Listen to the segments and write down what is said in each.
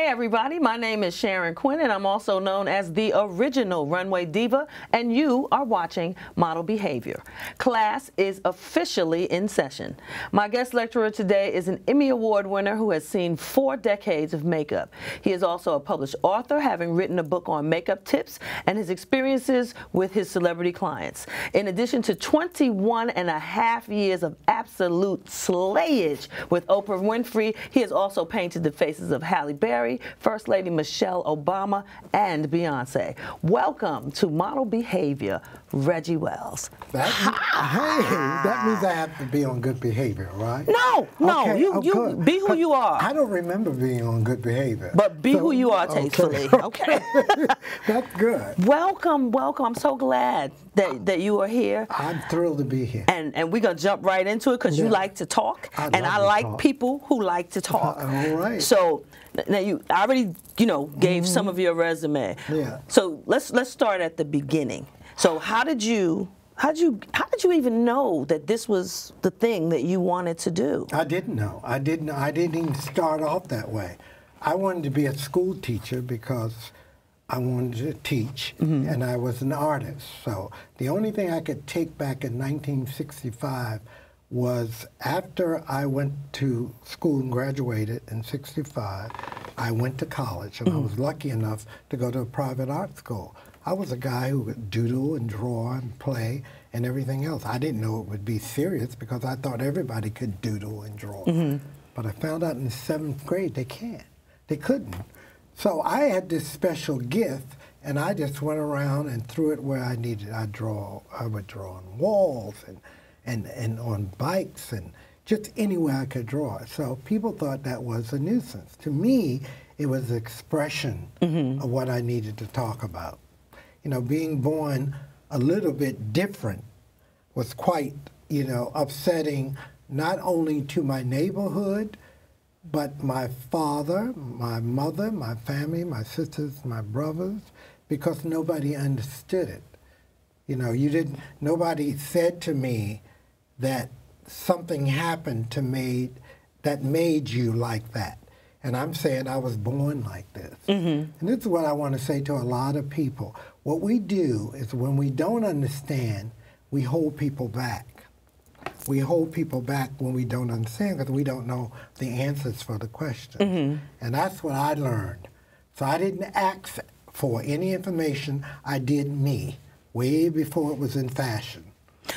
Everybody, my name is Sharon Quinn, and I'm also known as the original runway diva, and you are watching Model Behavior. Class is officially in session. My guest lecturer today is an Emmy Award winner who has seen 4 decades of makeup. He is also a published author, having written a book on makeup tips and his experiences with his celebrity clients. In addition to 21.5 years of absolute slayage with Oprah Winfrey, he has also painted the faces of Halle Berry, First Lady Michelle Obama, and Beyonce. Welcome to Model Behavior, Reggie Wells. Hey, that means I have to be on good behavior, right? No, okay, you be who you are. I don't remember being on good behavior. But be who you are tastefully, okay? That's good. Welcome, welcome. I'm so glad that you are here. I'm thrilled to be here. And we're going to jump right into it because you like to talk. And I like people who like to talk. All right. So now I already, gave some of your resume. Yeah. So let's start at the beginning. So how did you even know that this was the thing that you wanted to do? I didn't know. I didn't even start off that way. I wanted to be a school teacher because I wanted to teach, and I was an artist. So the only thing I could take back in 1965 was after I went to school and graduated in '65, I went to college, and I was lucky enough to go to a private art school. I was a guy who could doodle and draw and play and everything else. I didn't know it would be serious because I thought everybody could doodle and draw. But I found out in the 7th grade they can't. They couldn't. So I had this special gift, and I just went around and threw it where I needed. I would draw on walls and on bikes and just anywhere I could draw. So people thought that was a nuisance. To me, it was the expression of what I needed to talk about. Being born a little bit different was quite, upsetting, not only to my neighborhood, but my father, my mother, my family, my sisters, my brothers, because nobody understood it. Nobody said to me that something happened that made you like that. And I'm saying I was born like this. And this is what I want to say to a lot of people. What we do is when we don't understand, we hold people back. We hold people back when we don't understand because we don't know the answers for the questions. And that's what I learned. So I didn't ask for any information. I did me way before it was in fashion.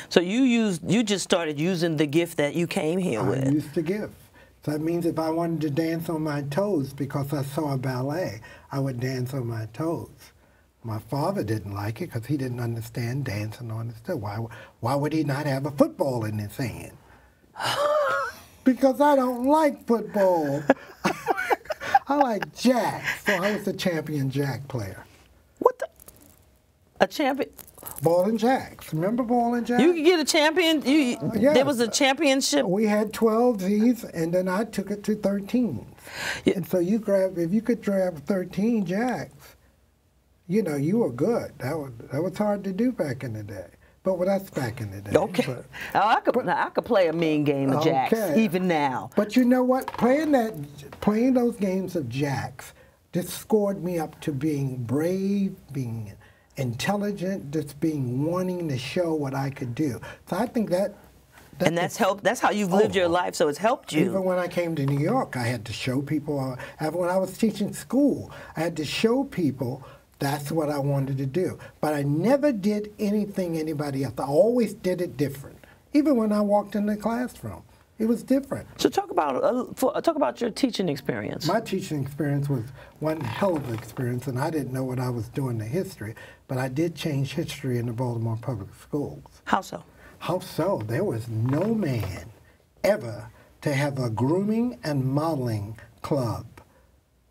So you just started using the gift that you came here with. I used the gift. So that means if I wanted to dance on my toes because I saw a ballet, I would dance on my toes. My father didn't like it because he didn't understand dancing on his toes. Why would he not have a football in his hand? Because I don't like football. I like jacks. So I was a champion jack player. What the? A champion? Ball and jacks. Remember ball and jacks? You could get a champion. Yes. There was a championship. We had 12s, and then I took it to 13s. Yeah. And so if you could grab 13 jacks, you were good. That was hard to do back in the day. But that's back in the day. Okay. I could play a mean game of jacks even now. But you know what? Playing those games of jacks just scored me up to being brave, being intelligent, just wanting to show what I could do. So I think and that's helped. That's how you've lived your life. So it's helped you. Even when I came to New York, I had to show people. When I was teaching school, I had to show people that's what I wanted to do. But I never did anything anybody else. I always did it different. Even when I walked in the classroom, it was different. So talk about your teaching experience. My teaching experience was one hell of an experience, and I didn't know what I was doing to history, but I did change history in the Baltimore Public Schools. How so? How so? There was no man ever to have a grooming and modeling club.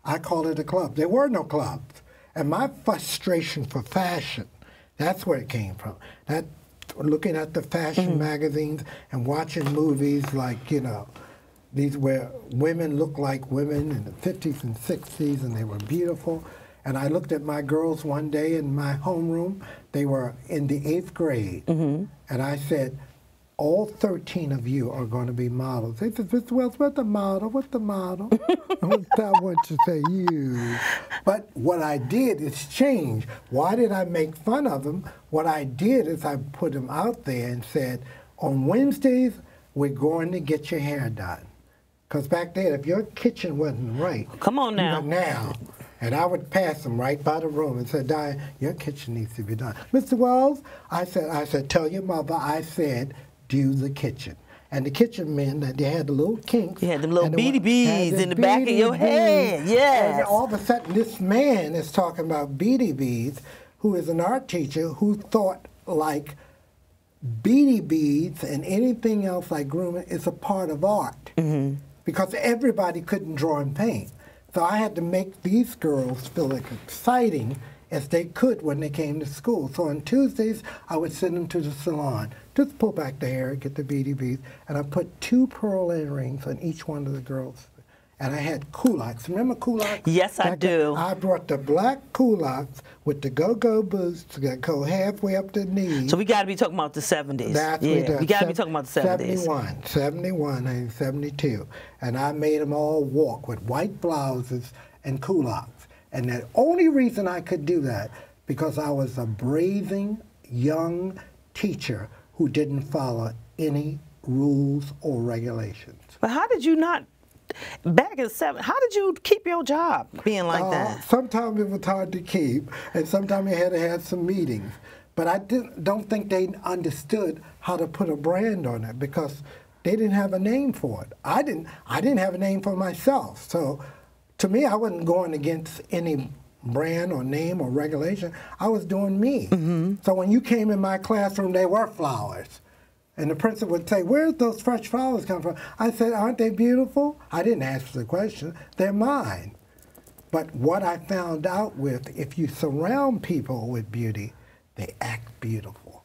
I call it a club. There were no clubs. And my frustration for fashion, that's where it came from. That looking at the fashion magazines and watching movies like, you know, these where women look like women in the 50s and 60s, and they were beautiful. And I looked at my girls one day in my homeroom. They were in the 8th grade. And I said, all 13 of you are going to be models. They said, Mr. Wells, what's the model? What's the model? I want to say you. But what I did is change. Why did I make fun of them? What I did is I put them out there and said, on Wednesdays, we're going to get your hair done. Because back then, if your kitchen wasn't right, come on now. And I would pass them right by the room and say, Diane, your kitchen needs to be done. Mr. Wells, I said, tell your mother I said, do the kitchen. And the kitchen men, they had the little kinks. You had them little beady beads in the back of your head. Yes. And all of a sudden, this man is talking about beady beads, who is an art teacher who thought like beady beads and anything else like grooming is a part of art. Because everybody couldn't draw and paint. So I had to make these girls feel as exciting as they could when they came to school. So on Tuesdays, I would send them to the salon. Just pull back the hair, get the beady beads, and I put 2 pearl earrings on each one of the girls. And I had culottes. Remember culottes? Yes, I do. I brought the black culottes with the go-go boots that go halfway up the knees. So we got to be talking about the 70s. That's we got to be talking about the 70s. 71 and 72. And I made them all walk with white blouses and culottes. And the only reason I could do that, because I was a brazen young teacher who didn't follow any rules or regulations. But how did you not, back in the 70s, how did you keep your job being like that? Sometimes it was hard to keep, and sometimes you had to have some meetings. But I don't think they understood how to put a brand on it, because they didn't have a name for it. I didn't have a name for myself. So to me, I wasn't going against any brand or name or regulation. I was doing me. So when you came in my classroom, they were flowers. And the principal would say, where's those fresh flowers come from? I said, aren't they beautiful? I didn't ask the question. They're mine. But what I found out with, if you surround people with beauty, they act beautiful.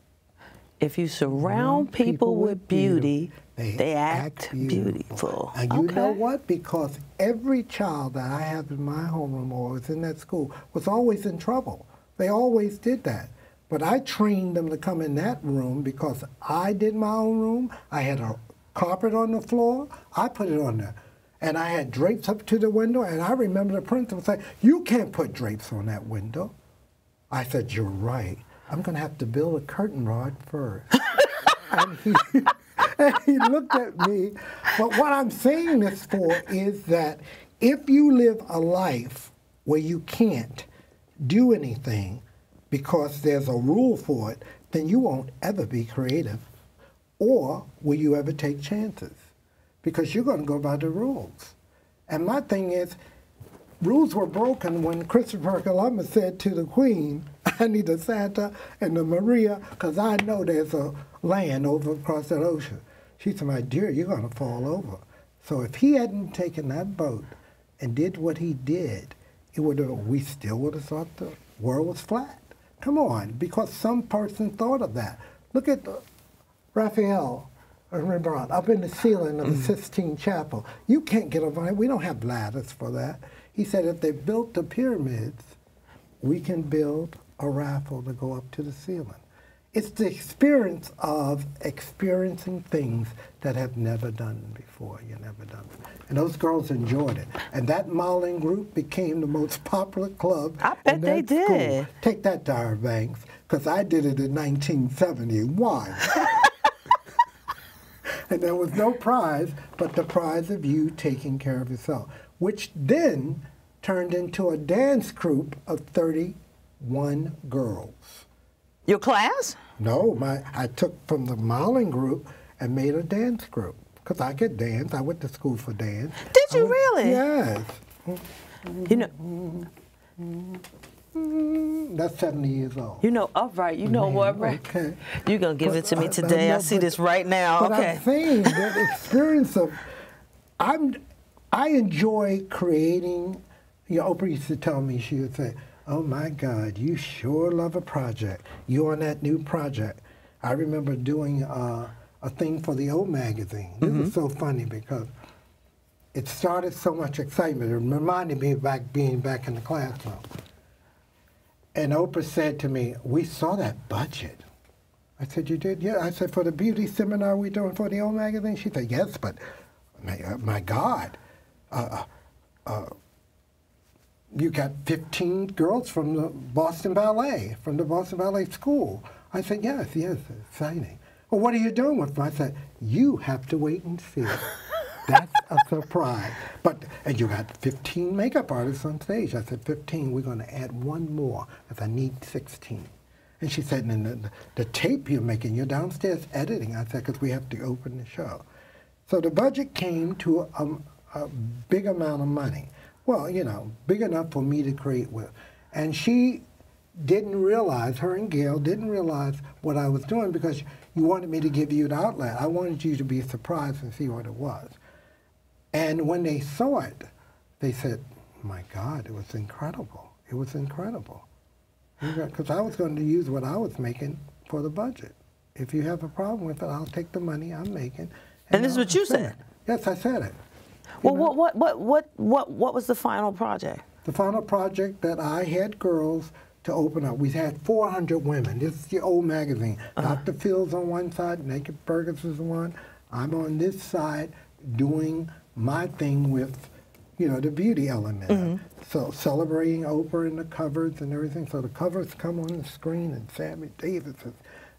If you surround people with beauty, they act beautiful. And you know what? Because every child that I have in my homeroom or was in that school was always in trouble. They always did that. But I trained them to come in that room because I did my own room. I had a carpet on the floor. I put it on there. And I had drapes up to the window. And I remember the principal saying, you can't put drapes on that window. I said, you're right. I'm going to have to build a curtain rod first. and he looked at me. But what I'm saying this for is that if you live a life where you can't do anything because there's a rule for it, then you won't ever be creative. Or will you ever take chances? Because you're going to go by the rules. And my thing is, rules were broken when Christopher Columbus said to the Queen, I need a Santa and a Maria, because I know there's a land over across that ocean. She said, my dear, you're going to fall over. So if he hadn't taken that boat and did what he did, we still would have thought the world was flat. Come on, because some person thought of that. Look at Raphael or Rembrandt up in the ceiling of the Sistine Chapel. You can't get over it. We don't have ladders for that. He said if they built the pyramids, we can build a raffle to go up to the ceiling. It's the experience of experiencing things that have never done before. You never done it. And those girls enjoyed it. And that modeling group became the most popular club. I bet they did. Take that, Tyra Banks, because I did it in 1971. And there was no prize but the prize of you taking care of yourself, which then turned into a dance group of 31 girls. Your class? No, I took from the modeling group and made a dance group. Because I could dance. I went to school for dance. Did you really? Yes. You know. That's 70 years old. You know, all right. You know what, Ray? Okay. You're going to give it to me today. I see this right now. But okay. I'm saying that experience of, I enjoy creating Oprah used to tell me, she would say, "Oh my God, you sure love a project. You on that new project." I remember doing a thing for the old magazine. This was so funny because it started so much excitement. It reminded me of being back in the classroom. And Oprah said to me, "We saw that budget." I said, "You did?" "Yeah." I said, "For the beauty seminar we're doing for the old magazine?" She said, "Yes, but my God, you got 15 girls from the Boston Ballet, School." I said, yes, exciting. "Well, what are you doing with them?" I said, "You have to wait and see." That's a surprise. And you got 15 makeup artists on stage. I said, 15, we're going to add one more because I need 16. And she said, "And the tape you're making, you're downstairs editing." I said, "Because we have to open the show." So the budget came to a big amount of money. Well, big enough for me to create with. And she didn't realize, her and Gail didn't realize what I was doing because you wanted me to give you the outlet. I wanted you to be surprised and see what it was. And when they saw it, they said, "My God, it was incredible. It was incredible." Because I was going to use what I was making for the budget. "If you have a problem with it, I'll take the money I'm making." And this is what you said? Yes, I said it. Well, what was the final project? The final project that I had girls to open up. We had 400 women. This is the old magazine. Dr. Phil's on one side, Naked Burgers is one. I'm on this side doing my thing with, the beauty element. So celebrating Oprah and the covers and everything. So the covers come on the screen and Sammy Davis is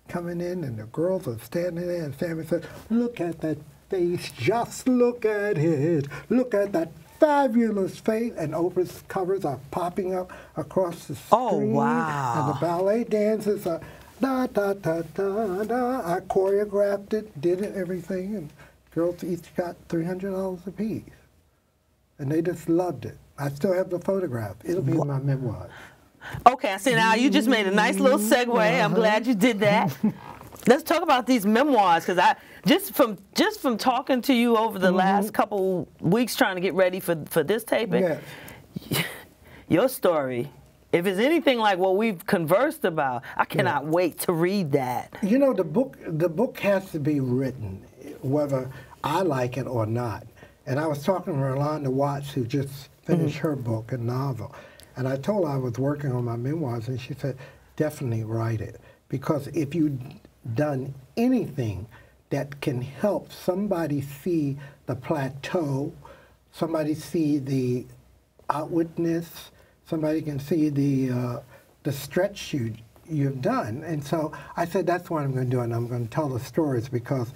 coming in and the girls are standing there and Sammy says, "Look at that face, just look at it. Look at that fabulous face." And Oprah's covers are popping up across the screen. Oh, wow. And the ballet dancers are da, da, da, da, da. I choreographed it, did it, everything. And girls each got $300 a piece. And they just loved it. I still have the photograph. It'll be in my memoirs. Okay, I see now you just made a nice little segue. I'm glad you did that. Let's talk about these memoirs, because just from talking to you over the last couple weeks trying to get ready for this taping, your story, if it's anything like what we've conversed about, I cannot wait to read that. The book has to be written, whether I like it or not. And I was talking to Rolanda Watts, who just finished her book, a novel. And I told her I was working on my memoirs, and she said, "Definitely write it. Because if you've done anything that can help somebody see the plateau, somebody see the outwardness, somebody can see the stretch you've done." And so I said, that's what I'm going to do, and I'm going to tell the stories, because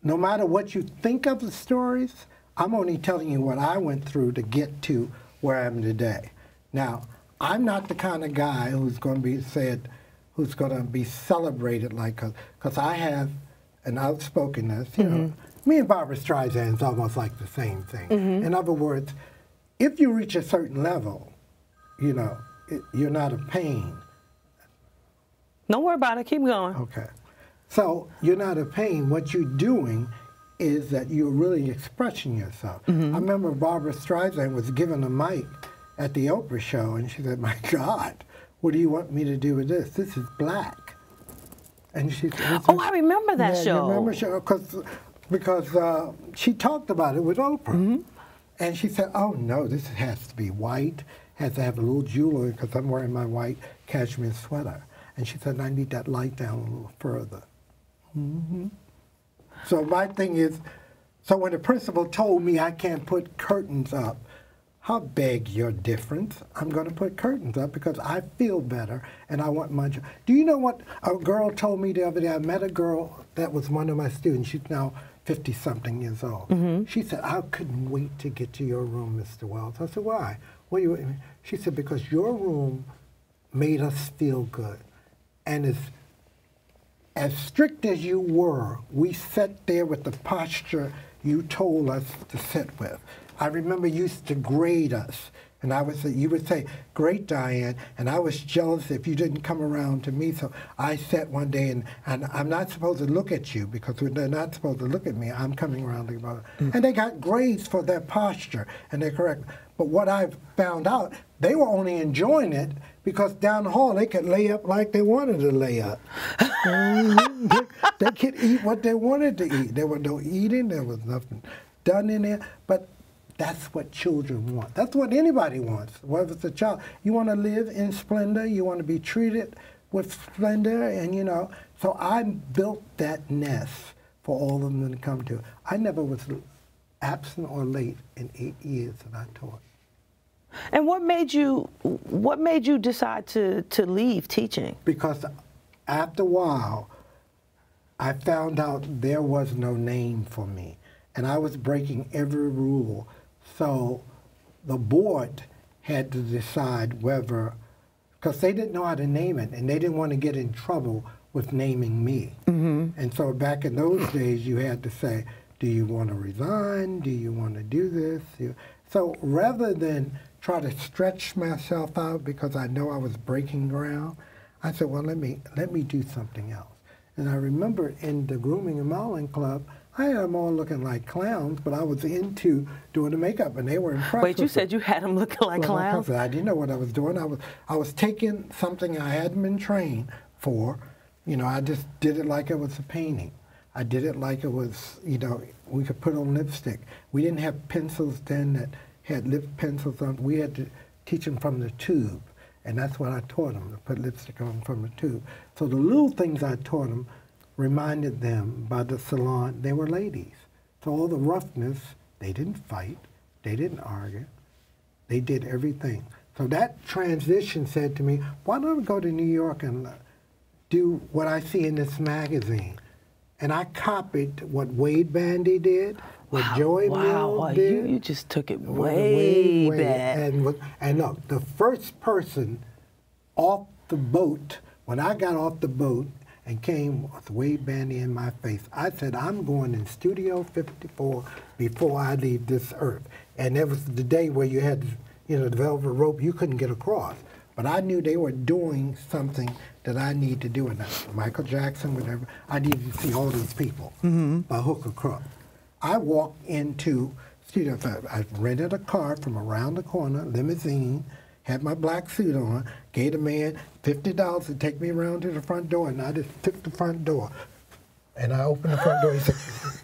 no matter what you think of the stories, I'm only telling you what I went through to get to where I am today. Now, I'm not the kind of guy who's going to be who's going to be celebrated because I have an outspokenness. Me and Barbara Streisand's almost like the same thing. In other words, if you reach a certain level, you're not a pain. Don't worry about it. Keep going. Okay. So you're not a pain. What you're doing is that you're really expressing yourself. I remember Barbara Streisand was given a mic at the Oprah show, and she said, "My God, what do you want me to do with this? This is black." And she said, "Oh, I remember that show." I remember show because she talked about it with Oprah, and she said, "Oh no, this has to be white, has to have a little jewelry because I'm wearing my white cashmere sweater." And she said, "I need that light down a little further." So my thing is, so when the principal told me I can't put curtains up, how beg your difference? I'm going to put curtains up because I feel better and I want my job. Do you know what a girl told me the other day? I met a girl that was one of my students. She's now 50-something years old. She said, "I couldn't wait to get to your room, Mr. Wells." I said, "Why?" She said, "Because your room made us feel good. And as strict as you were, we sat there with the posture you told us to sit with. I remember you used to grade us And I would say, you would say, great, Diane, and I was jealous if you didn't come around to me. So I sat one day, and I'm not supposed to look at you because they're not supposed to look at me. I'm coming around to about it. And they got grades for their posture, and they're correct. But what I found out, they were only enjoying it because down the hall they could lay up like they wanted to lay up. They could eat what they wanted to eat. There was no eating. There was nothing done in there. But that's what children want. That's what anybody wants, whether it's a child. You want to live in splendor. You want to be treated with splendor, and you know. So I built that nest for all of them to come to. I never was absent or late in 8 years that I taught. And what made you decide to leave teaching? Because after a while, I found out there was no name for me, and I was breaking every rule. So the board had to decide whether, because they didn't know how to name it, and they didn't want to get in trouble with naming me. And so back in those days, you had to say, do you want to resign? Do you want to do this? So rather than try to stretch myself out because I know I was breaking ground, I said, well, let me do something else. And I remember in the Grooming and Modeling Club, I had them all looking like clowns, but I was into doing the makeup, and they were impressed. Wait, you said you had them looking like clowns? I didn't know what I was doing. I was taking something I hadn't been trained for. You know, I just did it like it was a painting. I did it like it was, you know, we could put on lipstick. We didn't have pencils then that had lip pencils on. We had to teach them from the tube, and that's what I taught them, to put lipstick on from the tube. So the little things I taught them reminded them by the salon, they were ladies. So all the roughness, they didn't fight, they didn't argue, they did everything. So that transition said to me, why don't I go to New York and do what I see in this magazine? And I copied what Wade Bandy did, what Joey Mills did. You just took it way back. And look, the first person off the boat, when I got off the boat and came with Wade Bandy in my face, I said, I'm going in Studio 54 before I leave this earth. And it was the day where you had, you know, the velvet rope, you couldn't get across. But I knew they were doing something that I need to do. And Michael Jackson, whatever, I needed to see all these people by hook or crook. I walked into Studio 5. I rented a car from around the corner, limousine, had my black suit on, gave the man $50 to take me around to the front door, and I just took the front door. And I opened the front door, he said,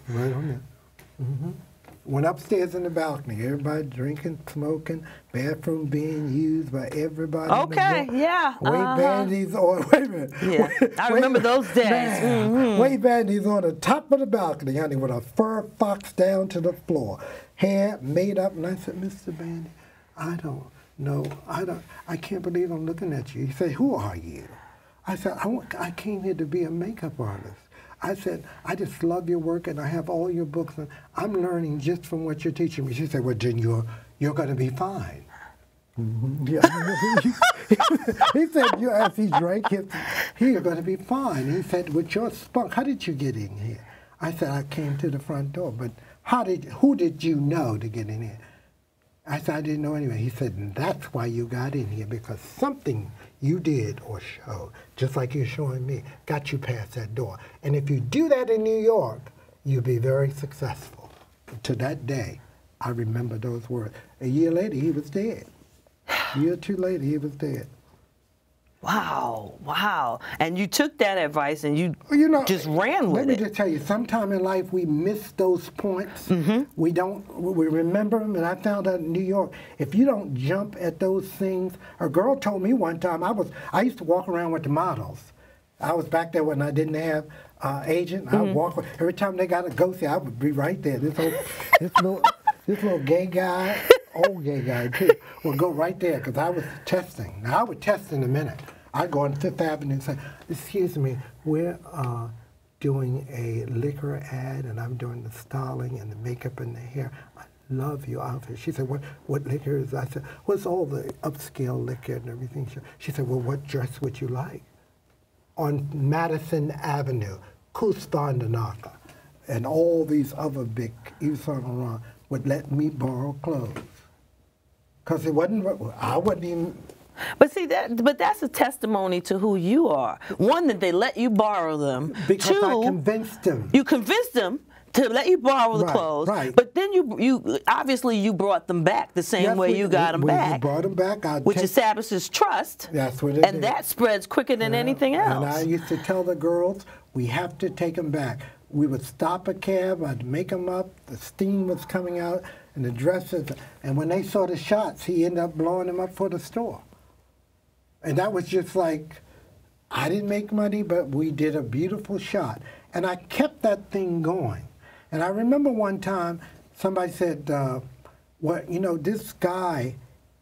right on there. Went upstairs in the balcony, everybody drinking, smoking, bathroom being used by everybody. Okay, yeah. Wade Bandy's on, wait a minute. Yeah, I remember those days. Wade Bandy's on the top of the balcony, honey, with a fur fox down to the floor. Hair made up, and I said, Mr. Bandy, I don't know, I can't believe I'm looking at you. He said, who are you? I said, I came here to be a makeup artist. I said, I just love your work, and I have all your books, and I'm learning just from what you're teaching me. She said, well, then you're going to be fine. Yeah. He said, as he drank, you're going to be fine. He said, with your spunk, how did you get in here? I said, I came to the front door, but who did you know to get in here? I said, I didn't know anyway. He said, and that's why you got in here, because something you did or showed, just like you're showing me, got you past that door. And if you do that in New York, you'll be very successful. To that day, I remember those words. A year later, he was dead. A year or two later, he was dead. Wow, wow. And you took that advice and you just ran with it. Let me just tell you, sometime in life we miss those points. We remember them, and I found out in New York, if you don't jump at those things, a girl told me one time, I used to walk around with the models. I was back there when I didn't have agent. I would walk, every time they got a ghostie, I would be right there. This little gay guy, old gay guy too, would go right there because I was testing. Now I would test in a minute. I'd go on Fifth Avenue and say, excuse me, we're doing a liquor ad and I'm doing the styling and the makeup and the hair. I love your outfit. She said, what liquor is that? I said, what's all the upscale liquor and everything? She said, well, what dress would you like? On Madison Avenue, Kustandanaka, and all these other big Yves Saint Laurent would let me borrow clothes. because it wasn't. I wasn't even. But see but that's a testimony to who you are. One, that they let you borrow them. Because Two, I convinced them. You convinced them to let you borrow the clothes. Right. But then you obviously you brought them back the same way you got them back. We brought them back. Which establishes trust. That's what it is. And that spreads quicker than anything else. And I used to tell the girls, we have to take them back. We would stop a cab, I'd make them up, the steam was coming out, and the dresses, and when they saw the shots, he ended up blowing them up for the store. And that was just like, I didn't make money, but we did a beautiful shot. And I kept that thing going. And I remember one time, somebody said, well, you know, this guy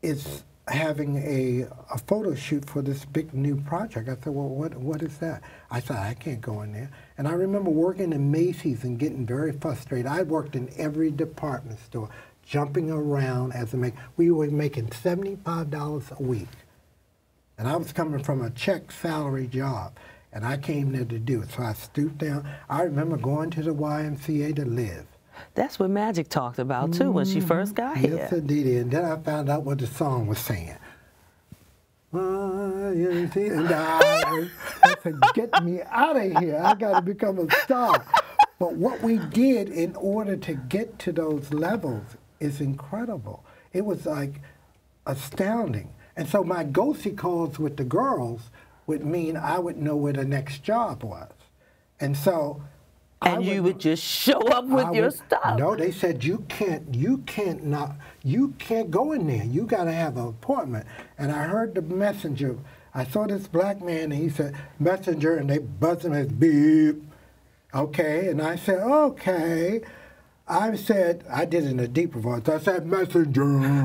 is having a photo shoot for this big new project. I said, well, what is that? I said, I can't go in there. And I remember working in Macy's and getting very frustrated. I worked in every department store, jumping around as a maker. We were making $75 a week. And I was coming from a check salary job. And I came there to do it. So I stooped down. I remember going to the YMCA to live. That's what Magic talked about, too, when she first got here. Yes, indeed. And then I found out what the song was saying. And I said, get me out of here. I got to become a star. But what we did in order to get to those levels is incredible. It was like astounding. And so my go-see calls with the girls would mean I would know where the next job was. And so and you would just show up with your stuff. No, they said you can't go in there. You got to have an appointment. And I heard the messenger. I saw this black man, and he said messenger, and they buzzed him as beep. Okay, and I said okay. I said I did it in a deeper voice. I said messenger.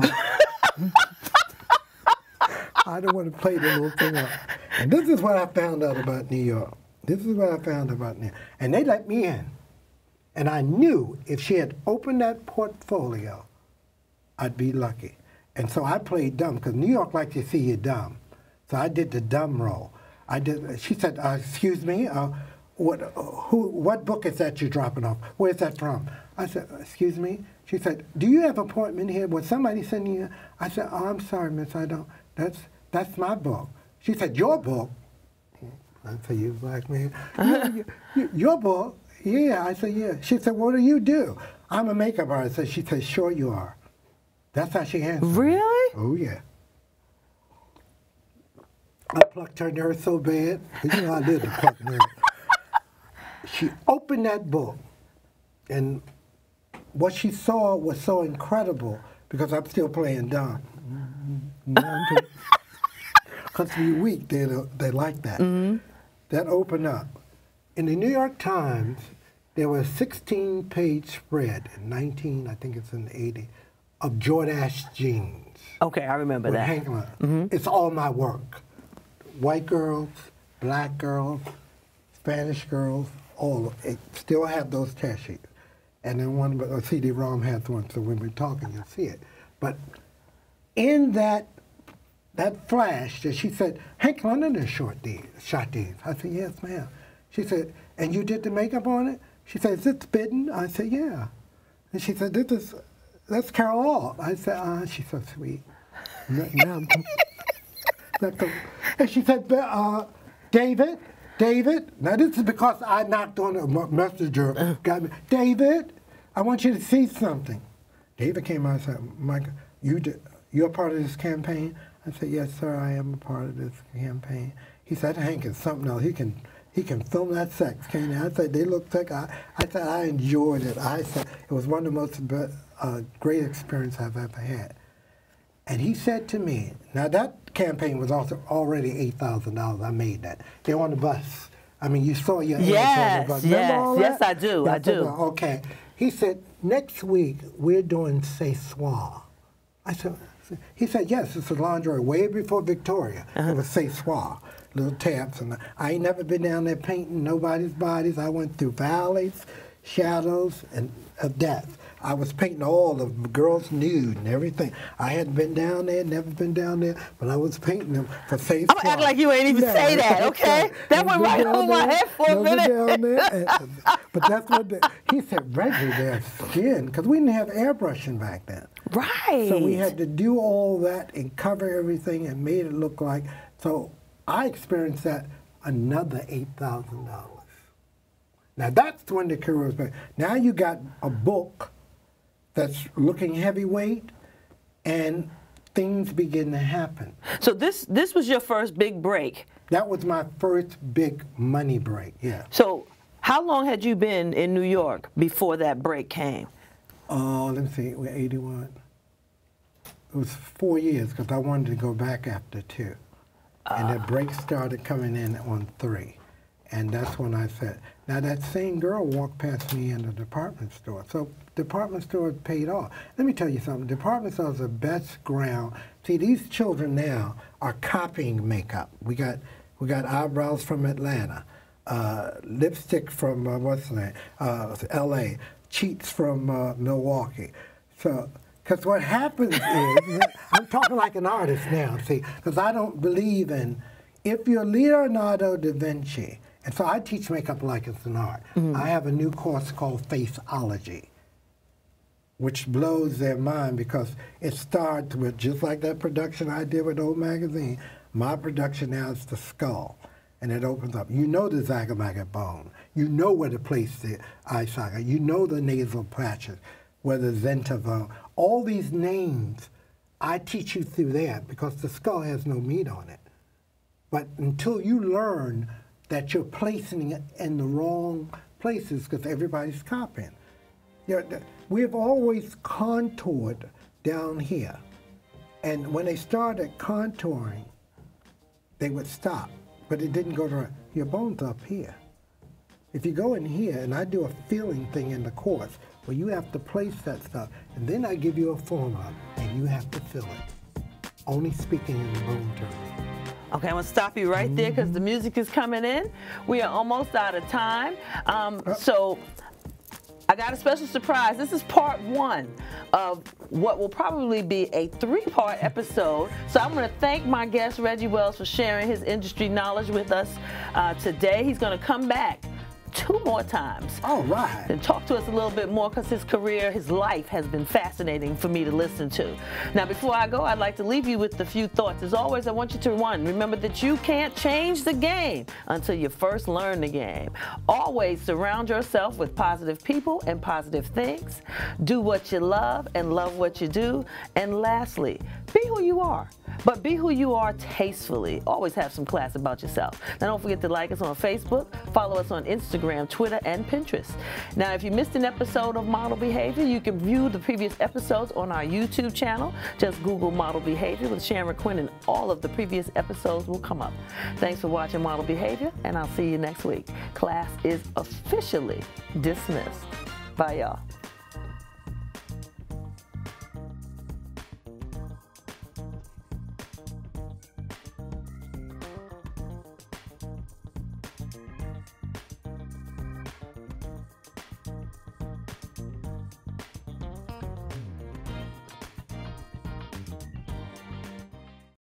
I don't want to play the little thing up. And this is what I found out about New York. This is what I found about New York. And they let me in. And I knew if she had opened that portfolio, I'd be lucky. And so I played dumb, because New York likes to see you dumb. So I did the dumb role. She said, excuse me, what book is that you're dropping off? Where's that from? I said, excuse me? She said, do you have an appointment here? Was somebody sending you? I said, oh, I'm sorry, miss, I don't. That's my book. She said, your book? I said, you black man. Your book? Yeah. I said, yeah. She said, what do you do? I'm a makeup artist. She said, sure you are. That's how she answered. Really? Oh, yeah. I plucked her nerve so bad. You know I did the pluck nerve. She opened that book, and what she saw was so incredible, because I'm still playing dumb. Because we're weak, they like that. Mm-hmm. That opened up. In the New York Times, there was a 16-page spread in I think it's in 80, of Jordache jeans. Okay, I remember that. Mm-hmm. It's all my work. White girls, black girls, Spanish girls, all of it. Still have those test sheets. And then one, CD-ROM has one, so when we're talking, you'll see it. But in that flash, that she said, Hank London shot these. I said, yes, ma'am. She said, and you did the makeup on it? She said, is it Bitten? I said, yeah. And she said, that's Carol Alt. I said, she's so sweet. And she said, David, now this is because I knocked on a messenger. Got me. David, I want you to see something. David came out and said, Michael, you're part of this campaign? I said, yes, sir, I am a part of this campaign. He said, Hank is something else. He can film that sex, can't he? I said, they look like, I said, I enjoyed it. I said, it was one of the most great experiences I've ever had. And he said to me, now that campaign was also already $8,000. I made that. They're on the bus. I mean, you saw your ads on the bus. Yes, I do. I do. Okay. He said, next week, we're doing C'est Soir. I said, he said, yes, it's a lingerie. Way before Victoria, it was C'est Soir. Little tabs. And I ain't never been down there painting nobody's bodies. I went through valleys, shadows, and of death. I was painting all of the girls nude and everything. I hadn't been down there, never been down there, but I was painting them for safe. I'm acting like you ain't even say that, okay? That went right over my head for a minute. Down there, but that's what he said, Reggie, their skin, because we didn't have airbrushing back then. Right. So we had to do all that and cover everything and made it look like, so I experienced that another $8,000. Now that's when the career was back. Now you got a book that's looking heavyweight and things begin to happen. So this was your first big break. That was my first big money break, yeah. So how long had you been in New York before that break came? Let me see, we're 81. It was 4 years because I wanted to go back after 2. And the break started coming in on 3. And that's when I said, now that same girl walked past me in the department store. So department stores paid off. Let me tell you something, department stores are the best ground. See, these children now are copying makeup. We got eyebrows from Atlanta, lipstick from, what's the name, LA, cheeks from Milwaukee. So, because what happens is, I'm talking like an artist now, see, because I don't believe in, if you're Leonardo da Vinci, and so I teach makeup like it's an art. I have a new course called Faceology, which blows their mind because it starts with, just like that production I did with Old Magazine, my production now is the skull, and it opens up. You know the zygomatic bone. You know where to place the eye socket. You know the nasal patches, where the zenta bone. All these names, I teach you through that because the skull has no meat on it. But until you learn that you're placing it in the wrong places because everybody's copying. You know, we've always contoured down here. And when they started contouring, they would stop. But it didn't go to your bone's up here. If you go in here, and I do a feeling thing in the course, where you have to place that stuff, and then I give you a formula, and you have to fill it. Only speaking in the bone terms. Okay, I'm going to stop you right there because the music is coming in. We are almost out of time. So I got a special surprise. This is part 1 of what will probably be a 3-part episode. So I'm going to thank my guest, Reggie Wells, for sharing his industry knowledge with us today. He's going to come back 2 more times. All right. And talk to us a little bit more because his career, his life has been fascinating for me to listen to. Now, before I go, I'd like to leave you with a few thoughts. As always, I want you to remember that you can't change the game until you first learn the game. Always surround yourself with positive people and positive things. Do what you love and love what you do. And lastly, be who you are. But be who you are tastefully. Always have some class about yourself. Now, don't forget to like us on Facebook, follow us on Instagram, Twitter, and Pinterest. Now, if you missed an episode of Model Behavior, you can view the previous episodes on our YouTube channel. Just Google Model Behavior with Sharon Quinn, and all of the previous episodes will come up. Thanks for watching Model Behavior, and I'll see you next week. Class is officially dismissed. Bye, y'all.